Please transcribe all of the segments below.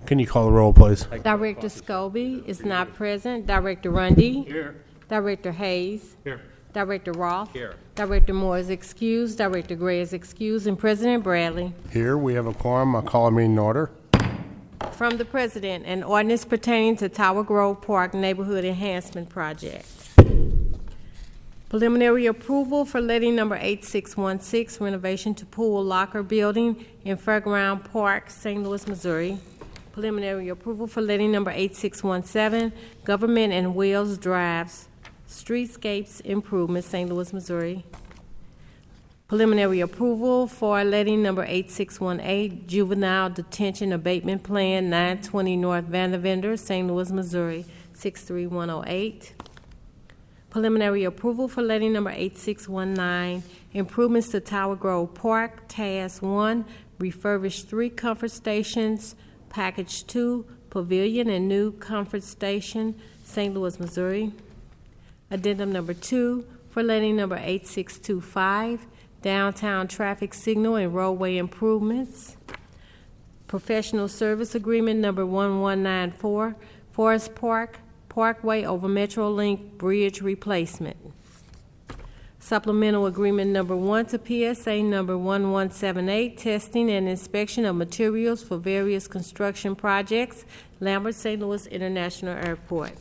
Can you call the roll, please? Director Scobie is not present. Director Rundy. Here. Director Hayes. Here. Director Roth. Here. Director Moore is excused. Director Gray is excused. And President Bradley. Here, we have a quorum. I'll call a meeting in order. From the President, an ordinance pertaining to Tower Grove Park Neighborhood Enhancement Project. Preliminary approval for letting number 8616, renovation to pool locker building in Fairground Park, St. Louis, Missouri. Preliminary approval for letting number 8617, Government and Wells Drives, Streetscapes Improvement, St. Louis, Missouri. Preliminary approval for letting number 8618, Juvenile Detention Abatement Plan, 920 North Vandervender, St. Louis, Missouri, 63108. Preliminary approval for letting number 8619, improvements to Tower Grove Park, Task 1, refurbish 3 comfort stations, Package 2, Pavilion and new comfort station, St. Louis, Missouri. Addendum number 2 for letting number 8625, downtown traffic signal and roadway improvements. Professional service agreement number 1194, Forest Park, Parkway over Metrolink Bridge replacement. Supplemental agreement number 1 to PSA number 1178, testing and inspection of materials for various construction projects, Lambert St. Louis International Airport.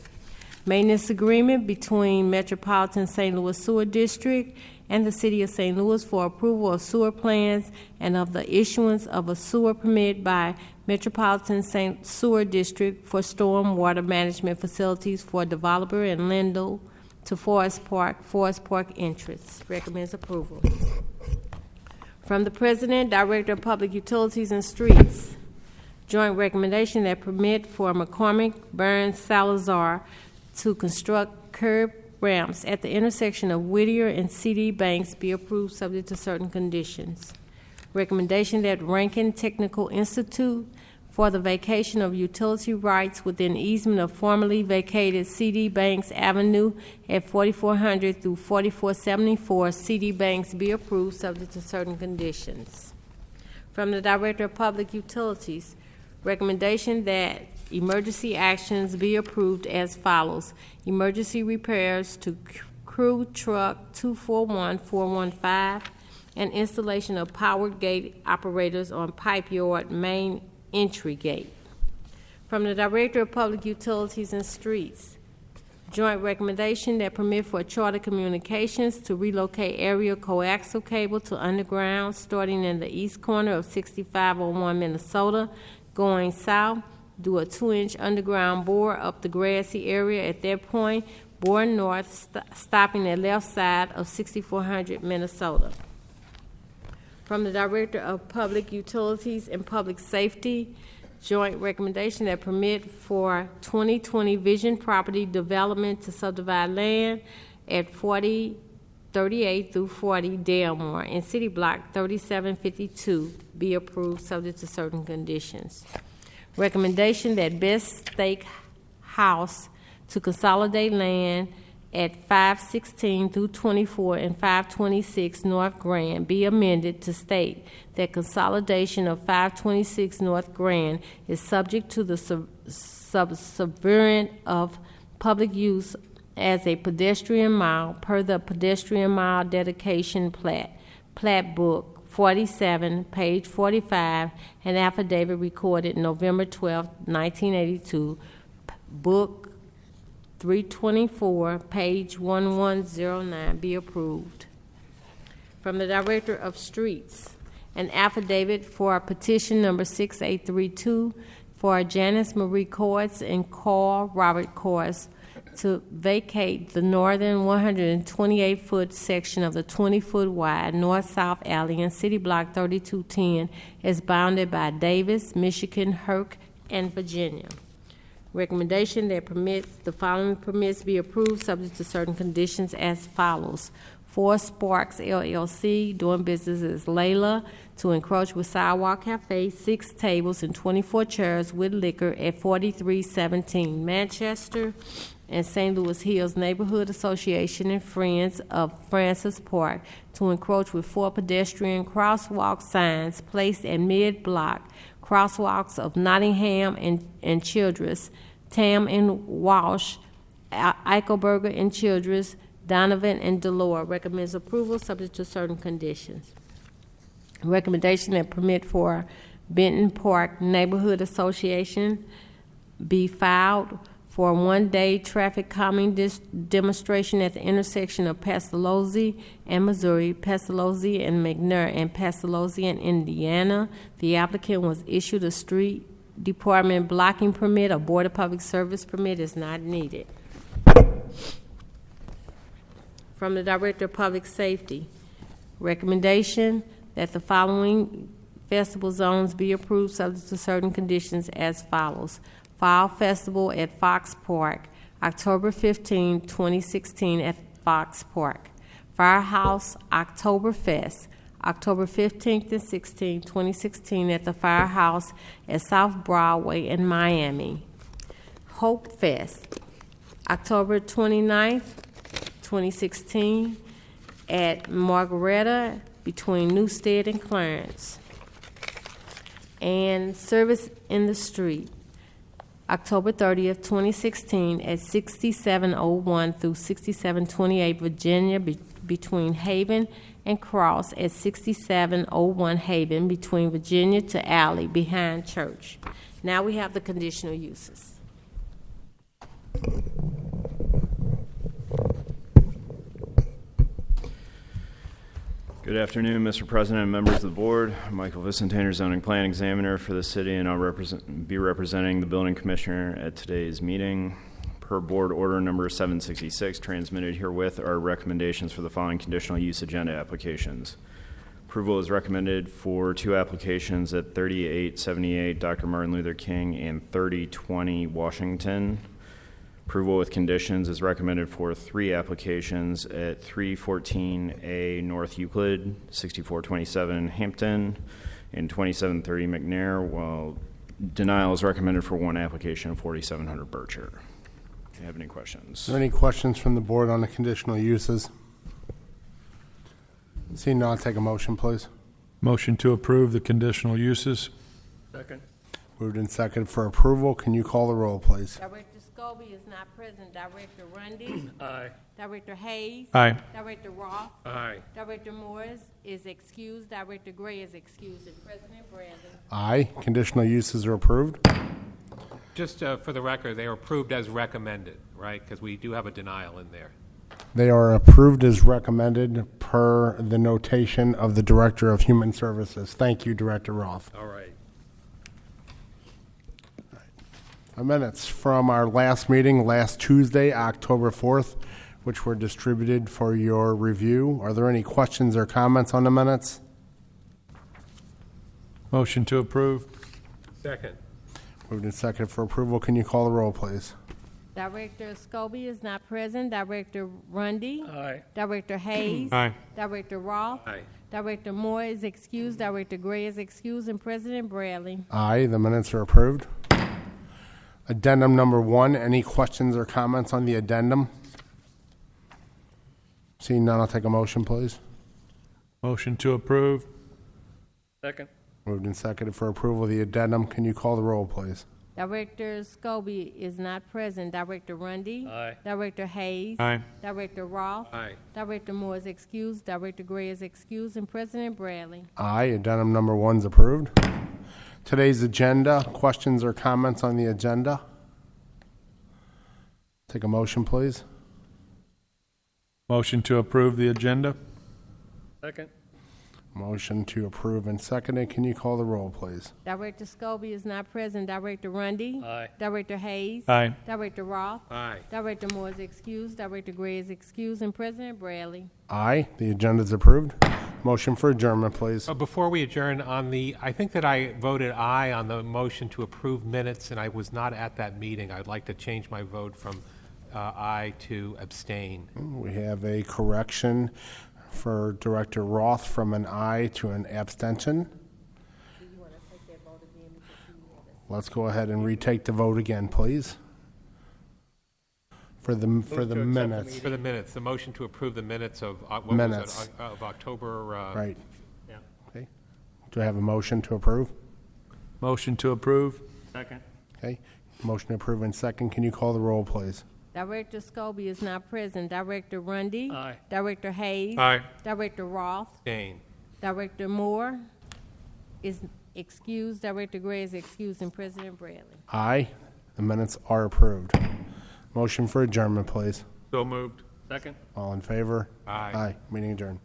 Maintenance agreement between Metropolitan St. Louis Sewer District and the City of St. Louis for approval of sewer plans and of the issuance of a sewer permit by Metropolitan St. Sewer District for storm water management facilities for developer and Lindell to Forest Park interests. Recommends approval. From the President, Director of Public Utilities and Streets, joint recommendation that permit for McCormick, Burns, Salazar to construct curb ramps at the intersection of Whittier and CD Banks be approved subject to certain conditions. Recommendation that Rankin Technical Institute for the vacation of utility rights within easement of formerly vacated CD Banks Avenue at 4400 through 4474 CD Banks be approved subject to certain conditions. From the Director of Public Utilities, recommendation that emergency actions be approved as follows. Emergency repairs to crew truck 241415 and installation of powered gate operators on pipe yard main entry gate. From the Director of Public Utilities and Streets, joint recommendation that permit for Charter Communications to relocate aerial coaxial cable to underground starting in the east corner of 6501 Minnesota, going south, do a 2-inch underground bore up the grassy area at that point, bore north, stopping at left side of 6400 Minnesota. From the Director of Public Utilities and Public Safety, joint recommendation that permit for 2020 Vision Property Development to subdivide land at 4038 through 40 Delmore in City Block 3752 be approved subject to certain conditions. Recommendation that Best Steak House to consolidate land at 516 through 24 and 526 North Grand be amended to state that consolidation of 526 North Grand is subject to the subservient of public use as a pedestrian mile per the pedestrian mile dedication plat book 47, page 45, an affidavit recorded November 12, 1982, book 324, page 1109, be approved. From the Director of Streets, an affidavit for petition number 6832 for Janice Marie Courts and Carl Robert Courts to vacate the northern 128-foot section of the 20-foot wide north-south alley in City Block 3210 is bounded by Davis, Michigan, Herc, and Virginia. Recommendation that the following permits be approved subject to certain conditions as follows. 4 Sparks LLC, doing business as Layla, to encroach with Sidewalk Cafe, 6 tables and 24 chairs with liquor at 4317 Manchester and St. Louis Hills Neighborhood Association and Friends of Francis Park to encroach with 4 pedestrian crosswalk signs placed at mid-block Crosswalks of Nottingham and Childress, Tam and Walsh, Eichelberger and Childress, Donovan and Delore. Recommends approval subject to certain conditions. Recommendation that permit for Benton Park Neighborhood Association be filed for a one-day traffic calming demonstration at the intersection of Pestalozzi and Missouri, Pestalozzi and McNair, and Pestalozzi and Indiana. The applicant was issued a street department blocking permit. A Board of Public Service permit is not needed. From the Director of Public Safety, recommendation that the following festival zones be approved subject to certain conditions as follows. Fall Festival at Fox Park, October 15, 2016 at Fox Park. Firehouse Oktoberfest, October 15th and 16th, 2016 at the Firehouse at South Broadway in Miami. Hope Fest, October 29th, 2016 at Margaretta between Newstead and Clarence. And Service in the Street, October 30th, 2016 at 6701 through 6728 Virginia between Haven and Cross, at 6701 Haven between Virginia to Alley behind church. Now we have the conditional uses. Good afternoon, Mr. President and members of the board. I'm Michael Vicentainer, zoning plan examiner for the city, and I'll be representing the building commissioner at today's meeting. Per board order number 766, transmitted herewith are recommendations for the following conditional use agenda applications. Approval is recommended for two applications at 3878 Dr. Martin Luther King and 3020 Washington. Approval with conditions is recommended for three applications at 314A North Euclid, 6427 Hampton, and 2730 McNair, while denial is recommended for one application, 4700 Bircher. Do you have any questions? Are there any questions from the board on the conditional uses? Seeing none, I'll take a motion, please. Motion to approve the conditional uses. Second. Moved and seconded for approval. Can you call the roll, please? Director Scobie is not present. Director Rundy. Aye. Director Hayes. Aye. Director Roth. Aye. Director Morris is excused. Director Gray is excused. And President Brandon. Aye. Conditional uses are approved. Just for the record, they are approved as recommended, right? Because we do have a denial in there. They are approved as recommended per the notation of the Director of Human Services. Thank you, Director Roth. All right. Minutes from our last meeting, last Tuesday, October 4th, which were distributed for your review. Are there any questions or comments on the minutes? Motion to approve. Second. Moved and seconded for approval. Can you call the roll, please? Director Scobie is not present. Director Rundy. Aye. Director Hayes. Aye. Director Roth. Aye. Director Moore is excused. Director Gray is excused. And President Bradley. Aye, the minutes are approved. Addendum number 1, any questions or comments on the addendum? Seeing none, I'll take a motion, please. Motion to approve. Second. Moved and seconded for approval of the addendum. Can you call the roll, please? Director Scobie is not present. Director Rundy. Aye. Director Hayes. Aye. Director Roth. Aye. Director Moore is excused. Director Gray is excused. And President Bradley. Aye, addendum number 1 is approved. Today's agenda, questions or comments on the agenda? Take a motion, please. Motion to approve the agenda. Second. Motion to approve and seconded. Can you call the roll, please? Director Scobie is not present. Director Rundy. Aye. Director Hayes. Aye. Director Roth. Aye. Director Moore is excused. Director Gray is excused. And President Bradley. Aye, the agenda is approved. Motion for adjournment, please. Before we adjourn, I think that I voted aye on the motion to approve minutes, and I was not at that meeting. I'd like to change my vote from aye to abstain. We have a correction for Director Roth from an aye to an abstention. Let's go ahead and retake the vote again, please. For the minutes. For the minutes, the motion to approve the minutes of Minutes. of October. Right. Yeah. Okay. Do I have a motion to approve? Motion to approve? Second. Okay, motion approved in second. Can you call the roll, please? Director Scobie is not present. Director Rundy. Aye. Director Hayes. Aye. Director Roth. Abstain. Director Moore is excused. Director Gray is excused, and President Bradley. Aye. The minutes are approved. Motion for adjournment, please. So moved. Second. All in favor? Aye. Aye. Meeting adjourned.